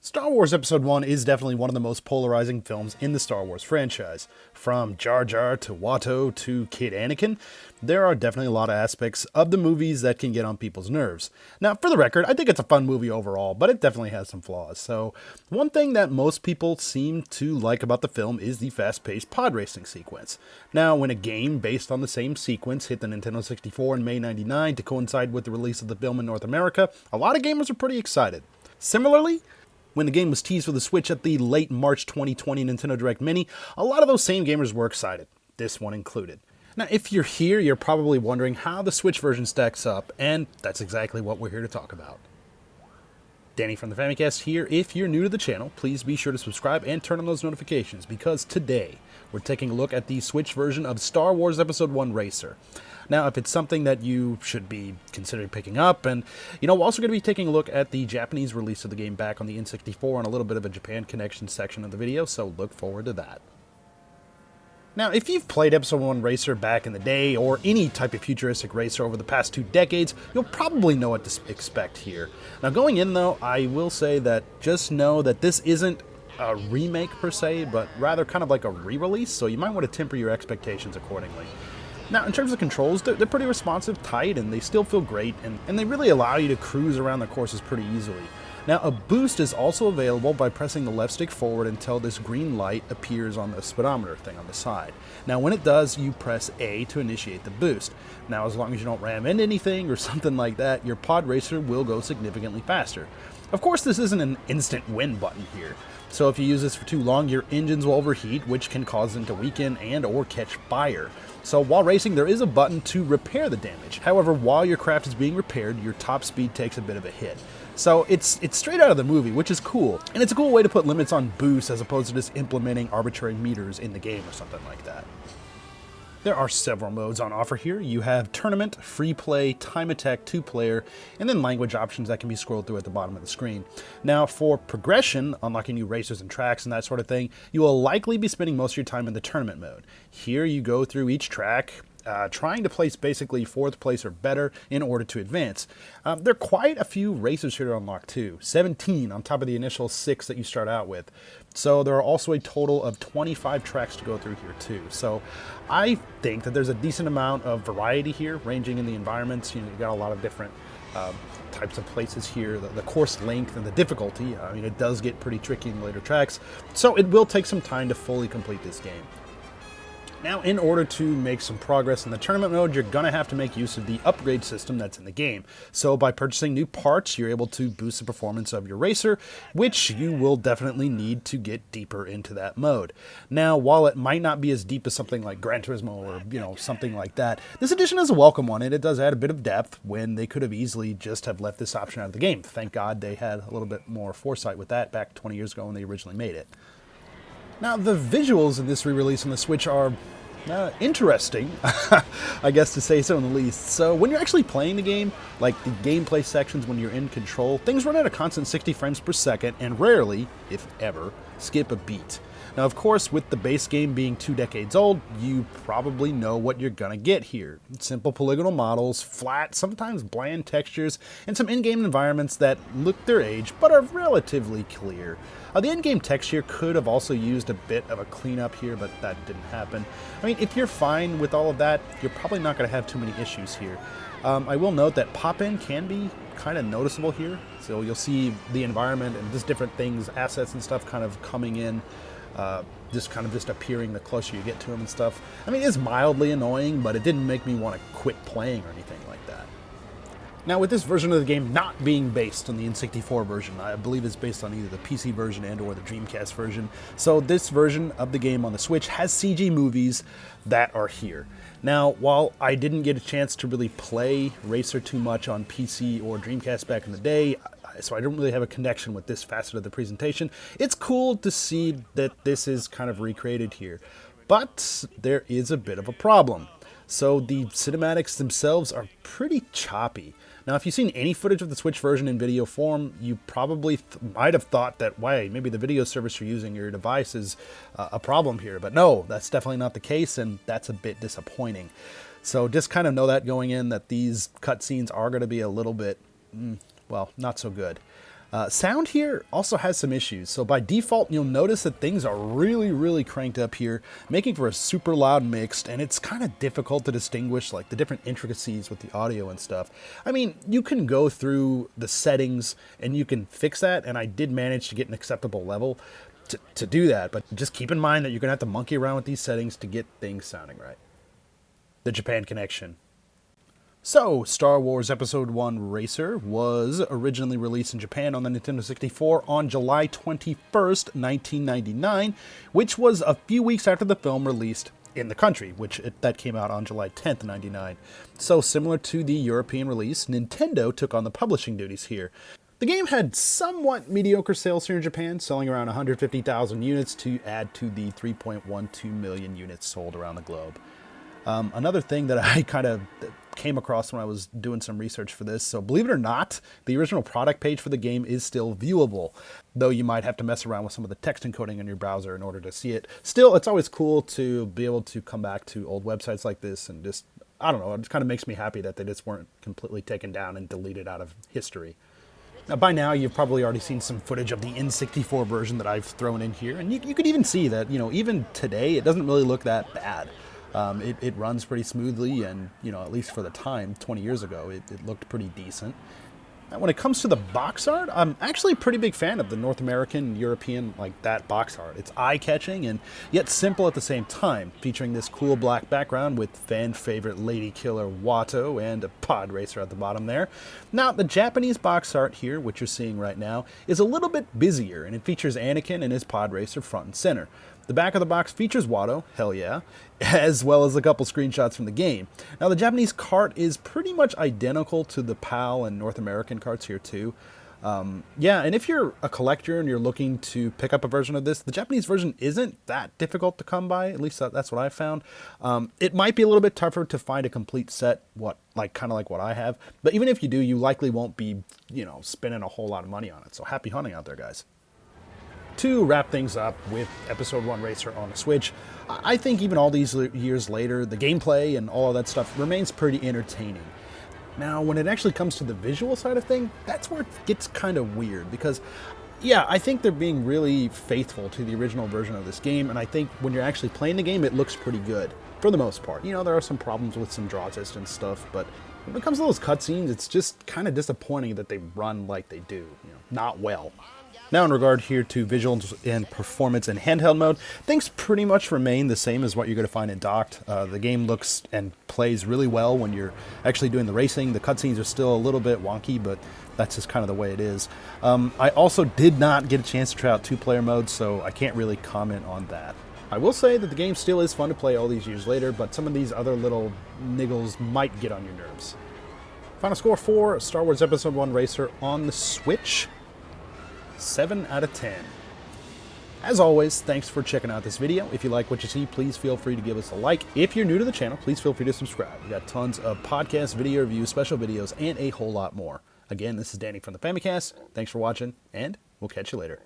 Star Wars Episode 1 is definitely one of the most polarizing films in the Star Wars franchise. From Jar Jar to Watto to Kid Anakin, there are definitely a lot of aspects of the movies that can get on people's nerves. Now, for the record, I think it's a fun movie overall, but it definitely has some flaws. So, one thing that most people seem to like about the film is the fast-paced pod racing sequence. Now, when a game based on the same sequence hit the Nintendo 64 in May '99 to coincide with the release of the film in North America, a lot of gamers are pretty excited. Similarly, when the game was teased for the Switch at the late March 2020 Nintendo Direct Mini, a lot of those same gamers were excited, this one included. Now, if you're here, you're probably wondering how the Switch version stacks up, and that's exactly what we're here to talk about. Danny from the Famicast here. If you're new to the channel, please be sure to subscribe and turn on those notifications, because today we're taking a look at the Switch version of Star Wars Episode 1 Racer. Now, if it's something that you should be considering picking up, and, we're also going to be taking a look at the Japanese release of the game back on the N64 and a little bit of a Japan connection section of the video, so look forward to that. Now, if you've played Episode 1 Racer back in the day, or any type of futuristic racer over the past 2 decades, you'll probably know what to expect here. Now, going in, though, I will say that just know that this isn't a remake per se, but rather kind of like a re-release, so you might want to temper your expectations accordingly. Now, in terms of controls, they're pretty responsive, tight, and they still feel great, and they really allow you to cruise around the courses pretty easily. Now, a boost is also available by pressing the left stick forward until this green light appears on the speedometer thing on the side. Now, when it does, you press A to initiate the boost. Now, as long as you don't ram into anything or something like that, your pod racer will go significantly faster. Of course, this isn't an instant win button here. So if you use this for too long, your engines will overheat, which can cause them to weaken and or catch fire. So while racing, there is a button to repair the damage. However, while your craft is being repaired, your top speed takes a bit of a hit. So it's straight out of the movie, which is cool. And it's a cool way to put limits on boosts as opposed to just implementing arbitrary meters in the game or something like that. There are several modes on offer here. You have Tournament, Free Play, Time Attack 2-player, and then language options that can be scrolled through at the bottom of the screen. Now, for progression, unlocking new racers and tracks and that sort of thing, you will likely be spending most of your time in the Tournament mode. Here you go through each track, trying to place basically 4th place or better in order to advance. There are quite a few racers here to unlock too, 17 on top of the initial 6 that you start out with. So there are also a total of 25 tracks to go through here too. So I think that there's a decent amount of variety here, ranging in the environments. You got a lot of different types of places here, the course length and the difficulty. It does get pretty tricky in later tracks, so it will take some time to fully complete this game. Now, in order to make some progress in the tournament mode, you're going to have to make use of the upgrade system that's in the game. So by purchasing new parts, you're able to boost the performance of your racer, which you will definitely need to get deeper into that mode. Now, while it might not be as deep as something like Gran Turismo or, something like that, this edition is a welcome one, and it does add a bit of depth when they could have easily just have left this option out of the game. Thank God they had a little bit more foresight with that back 20 years ago when they originally made it. Now, the visuals in this re-release on the Switch are interesting, I guess to say so in the least. So when you're actually playing the game, like the gameplay sections when you're in control, things run at a constant 60 frames per second and rarely, if ever, skip a beat. Now, of course, with the base game being 2 decades old, you probably know what you're gonna get here. Simple polygonal models, flat, sometimes bland textures, and some in-game environments that look their age, but are relatively clear. The in-game text here could have also used a bit of a cleanup here, but that didn't happen. If you're fine with all of that, you're probably not gonna have too many issues here. I will note that pop-in can be kind of noticeable here, so you'll see the environment and just different things, assets and stuff kind of coming in, just appearing the closer you get to them and stuff. It's mildly annoying, but it didn't make me want to quit playing or anything like that. Now, with this version of the game not being based on the N64 version, I believe it's based on either the PC version and or the Dreamcast version, so this version of the game on the Switch has CG movies that are here. Now, while I didn't get a chance to really play Racer too much on PC or Dreamcast back in the day, so I don't really have a connection with this facet of the presentation, it's cool to see that this is kind of recreated here. But there is a bit of a problem. So the cinematics themselves are pretty choppy. Now, if you've seen any footage of the Switch version in video form, you probably might have thought that, why, maybe the video service you're using, your device, is a problem here. But no, that's definitely not the case, and that's a bit disappointing. So just kind of know that going in, that these cutscenes are going to be a little bit, well, not so good. Sound here also has some issues, so by default you'll notice that things are really cranked up here, making for a super loud mix, and it's kind of difficult to distinguish like the different intricacies with the audio and stuff. I mean, you can go through the settings and you can fix that, and I did manage to get an acceptable level to do that, but just keep in mind that you're going to have to monkey around with these settings to get things sounding right. The Japan connection. So, Star Wars Episode 1 Racer was originally released in Japan on the Nintendo 64 on July 21st, 1999, which was a few weeks after the film released in the country, that came out on July 10th, 99. So, similar to the European release, Nintendo took on the publishing duties here. The game had somewhat mediocre sales here in Japan, selling around 150,000 units to add to the 3.12 million units sold around the globe. Another thing that I kind of came across when I was doing some research for this, so believe it or not, the original product page for the game is still viewable, though you might have to mess around with some of the text encoding on your browser in order to see it. Still, it's always cool to be able to come back to old websites like this and just, I don't know, it just kind of makes me happy that they just weren't completely taken down and deleted out of history. Now, by now, you've probably already seen some footage of the N64 version that I've thrown in here, and you could even see that, even today, it doesn't really look that bad. It runs pretty smoothly, and, at least for the time, 20 years ago, it looked pretty decent. Now, when it comes to the box art, I'm actually a pretty big fan of the North American, European, that box art. It's eye-catching and yet simple at the same time, featuring this cool black background with fan-favorite Lady Killer Watto and a pod racer at the bottom there. Now, the Japanese box art here, which you're seeing right now, is a little bit busier, and it features Anakin and his pod racer front and center. The back of the box features Watto, hell yeah, as well as a couple screenshots from the game. Now, the Japanese cart is pretty much identical to the PAL and North American carts here too. Yeah, and if you're a collector and you're looking to pick up a version of this, the Japanese version isn't that difficult to come by, at least that's what I found. It might be a little bit tougher to find a complete set, kind of like what I have, but even if you do, you likely won't be, spending a whole lot of money on it, so happy hunting out there, guys. To wrap things up with Episode 1 Racer on the Switch, I think even all these years later, the gameplay and all of that stuff remains pretty entertaining. Now, when it actually comes to the visual side of things, that's where it gets kind of weird, because, yeah, I think they're being really faithful to the original version of this game, and I think when you're actually playing the game, it looks pretty good, for the most part. There are some problems with some draw distance stuff, but when it comes to those cutscenes, it's just kind of disappointing that they run like they do, not well. Now, in regard here to visuals and performance in handheld mode, things pretty much remain the same as what you're going to find in docked. The game looks and plays really well when you're actually doing the racing. The cutscenes are still a little bit wonky, but that's just kind of the way it is. I also did not get a chance to try out two-player mode, so I can't really comment on that. I will say that the game still is fun to play all these years later, but some of these other little niggles might get on your nerves. Final score for Star Wars Episode 1 Racer on the Switch. 7 out of 10. As always, thanks for checking out this video. If you like what you see, please feel free to give us a like. If you're new to the channel, please feel free to subscribe. We got tons of podcasts, video reviews, special videos, and a whole lot more. Again, this is Danny from the Famicast. Thanks for watching, and we'll catch you later.